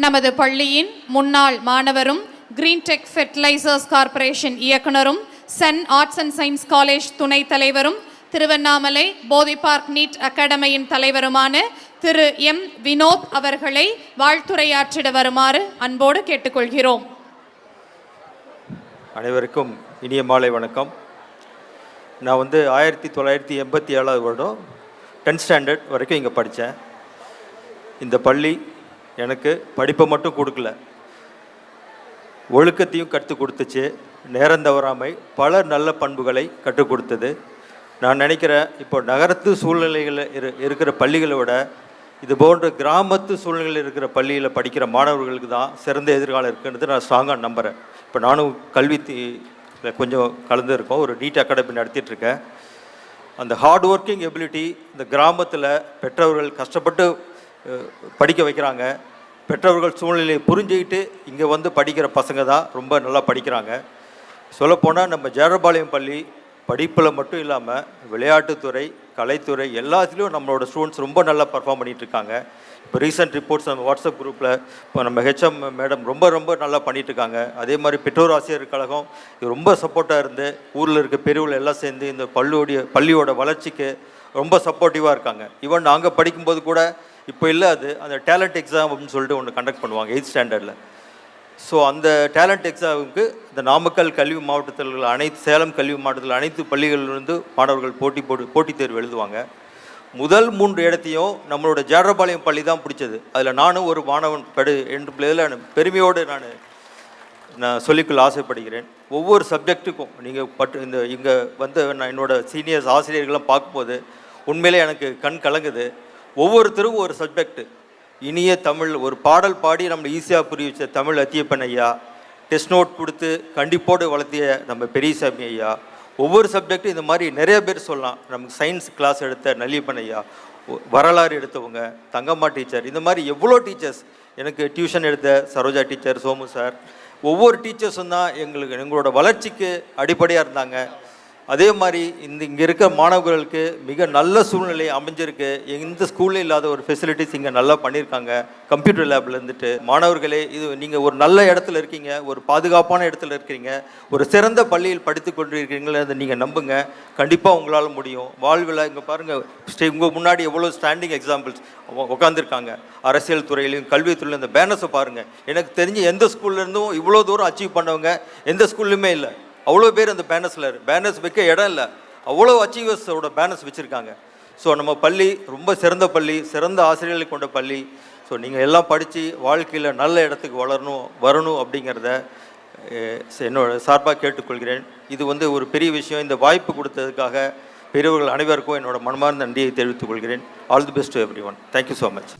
நமது பள்ளியின் முன்னாள் மாணவரும் கிரீன் டெக் ஃபெர்டிலைசர்ஸ் கார்ப்பரேஷன் இயக்குனரும் சென் ஆர்ட்ஸ் அண்ட் சயின்ஸ் காலேஜ் துணைத் தலைவரும் திருவண்ணாமலை போதி பார்க் நீட் அகாடமியின் தலைவருமான திரு எம் வினோத் அவர்களை வாழ்த்துரையாற்றிட வருமாறு அன்போடு கேட்டுக்கொள்கிறோம். அனைவருக்கும் இனிய மாலை வணக்கம். நான் 1987 வருடம் 10th ஸ்டாண்டர்ட் வரைக்கும் இங்கே படித்தேன். இந்த பள்ளி எனக்கு படிப்பை மட்டும் கொடுக்கல, ஒழுக்கத்தையும் கற்றுக் கொடுத்துச்சு. நேரம் தவறாமை பல நல்ல பண்புகளை கற்றுக் கொடுத்தது. நான் நினைக்கிறேன், இப்போ நகரத்து சூழ்நிலைகளில் இருக்கிற பள்ளிகளை விட இது போன்ற கிராமத்து சூழ்நிலையில் இருக்கிற பள்ளியில் படிக்கிற மாணவர்களுக்கு தான் சிறந்த எதிர்காலம் இருக்குன்றது நான் ஸ்ட்ராங்காக நம்புகிறேன். இப்போ நானும் கல்வி கொஞ்சம் கலந்துருக்கோம், ஒரு நீட் அகாடமி நடத்திட்டுருக்கேன். அந்த ஹார்ட் ஒர்க்கிங் எபிலிட்டி இந்த கிராமத்தில் பெற்றவர்கள் கஷ்டப்பட்டு படிக்க வைக்கிறாங்க. பெற்றவர்கள் சூழ்நிலையை புரிஞ்சுக்கிட்டு இங்கே படிக்கிற பசங்க தான் ரொம்ப நல்லா படிக்கிறாங்க. சொல்லப்போனால் நம்ம ஜேரபாளையம் பள்ளி படிப்பில் மட்டும் இல்லாமல் விளையாட்டுத்துறை, கலைத்துறை எல்லாத்துலேயும் நம்மளோட ஸ்டூடெண்ட்ஸ் ரொம்ப நல்லா பர்ஃபார்ம் பண்ணிகிட்ருக்காங்க. இப்போ ரீசெண்ட் ரிப்போர்ட்ஸ் நம்ம வாட்ஸ்அப் குரூப்பில் இப்போ நம்ம ஹெச்எம் மேடம் ரொம்ப நல்லா பண்ணிகிட்ருக்காங்க. அதே மாதிரி பெற்றோர் ஆசிரியர் கழகம் இது ரொம்ப சப்போர்ட்டாக இருந்து ஊரில் இருக்க பெரியவர்கள் எல்லாம் சேர்ந்து இந்த பள்ளியோட வளர்ச்சிக்கு ரொம்ப சப்போர்ட்டிவாக இருக்காங்க. ஈவன் நாங்கள் படிக்கும்போது கூட இப்போ இல்லை, அந்த டேலண்ட் எக்ஸாம் அப்படின்னு சொல்லிட்டு ஒன்று கண்டக்ட் பண்ணுவாங்க 8th ஸ்டாண்டர்டில். ஸோ அந்த டேலண்ட் எக்ஸாமுக்கு இந்த நாமக்கல் கல்வி மாவட்டத்தில் சேலம் கல்வி மாவட்டத்தில் அனைத்து பள்ளிகளிலிருந்து மாணவர்கள் போட்டித் தேர்வு எழுதுவாங்க. முதல் 3 இடத்தையும் நம்மளோட ஜேரபாளையம் பள்ளி தான் பிடிச்சது. அதில் நானும் ஒரு மாணவன் என்று பெருமையோடு நான் சொல்லிக்கொள்ள ஆசைப்படுகிறேன். ஒவ்வொரு சப்ஜெக்ட்டுக்கும் நீங்கள் இங்கே நான் என்னோடய சீனியர்ஸ் ஆசிரியர்கள்லாம் பார்க்கும்போது உண்மையிலே எனக்கு கண் கலங்குது. ஒவ்வொருத்தரும் ஒரு சப்ஜெக்ட், இனிய தமிழ் ஒரு பாடல் பாடி நம்ம ஈஸியாக புரிய வச்ச தமிழ் அத்தியப்பன் ஐயா, டெஸ்ட் நோட் கொடுத்து கண்டிப்போடு வளர்த்திய நம்ம பெரியசாமி ஐயா, ஒவ்வொரு சப்ஜெக்டும் இந்த மாதிரி நிறைய பேர் சொல்லலாம். நமக்கு சயின்ஸ் கிளாஸ் எடுத்த நல்லியப்பன் ஐயா, வரலாறு எடுத்தவங்க தங்கம்மா டீச்சர், இந்த மாதிரி எவ்வளோ டீச்சர்ஸ், எனக்கு டியூஷன் எடுத்த சரோஜா டீச்சர், சோமு சார், ஒவ்வொரு டீச்சர்ஸும் தான் எங்களோட வளர்ச்சிக்கு அடிப்படையாக இருந்தாங்க. அதே மாதிரி இங்கே இருக்க மாணவர்களுக்கு மிக நல்ல சூழ்நிலை அமைஞ்சிருக்கு. எந்த ஸ்கூலில் இல்லாத ஒரு ஃபெசிலிட்டிஸ் இங்கே நல்லா பண்ணியிருக்காங்க. கம்ப்யூட்டர் லேபில் இருந்துட்டு மாணவர்களே, இது நீங்கள் ஒரு நல்ல இடத்துல இருக்கீங்க, ஒரு பாதுகாப்பான இடத்துல இருக்கிறீங்க, ஒரு சிறந்த பள்ளியில் படித்து கொண்டு இருக்கிறீங்களே, அதை நீங்கள் நம்புங்க, கண்டிப்பாக உங்களால் முடியும். வாழ்வில் இங்கே பாருங்கள், உங்கள் முன்னாடி எவ்வளோ ஸ்டாண்டிங் எக்ஸாம்பிள்ஸ் உட்காந்துருக்காங்க. அரசியல் துறையிலையும் கல்வித்துறையிலும் இந்த பேனர்ஸை பாருங்கள். எனக்கு தெரிஞ்சு எந்த ஸ்கூல்லேருந்தும் இவ்வளோ தூரம் அச்சீவ் பண்ணவங்க எந்த ஸ்கூல்லையுமே இல்லை. அவ்வளோ பேர் அந்த பேனர்ஸ் வைக்க இடம் இல்லை, அவ்வளோ அச்சீவர்ஸோட பேனர்ஸ் வச்சுருக்காங்க. ஸோ நம்ம பள்ளி ரொம்ப சிறந்த பள்ளி, சிறந்த ஆசிரியர்களை கொண்ட பள்ளி. ஸோ நீங்கள் எல்லாம் படித்து வாழ்க்கையில் நல்ல இடத்துக்கு வரணும் அப்படிங்கிறத என்னோட சார்பாக கேட்டுக்கொள்கிறேன். இது ஒரு பெரிய விஷயம். இந்த வாய்ப்பு கொடுத்ததுக்காக பெரியவர்கள் அனைவருக்கும் என்னோட மனமார்ந்த நன்றியை தெரிவித்துக் கொள்கிறேன். All the best to every one. Thank you so much.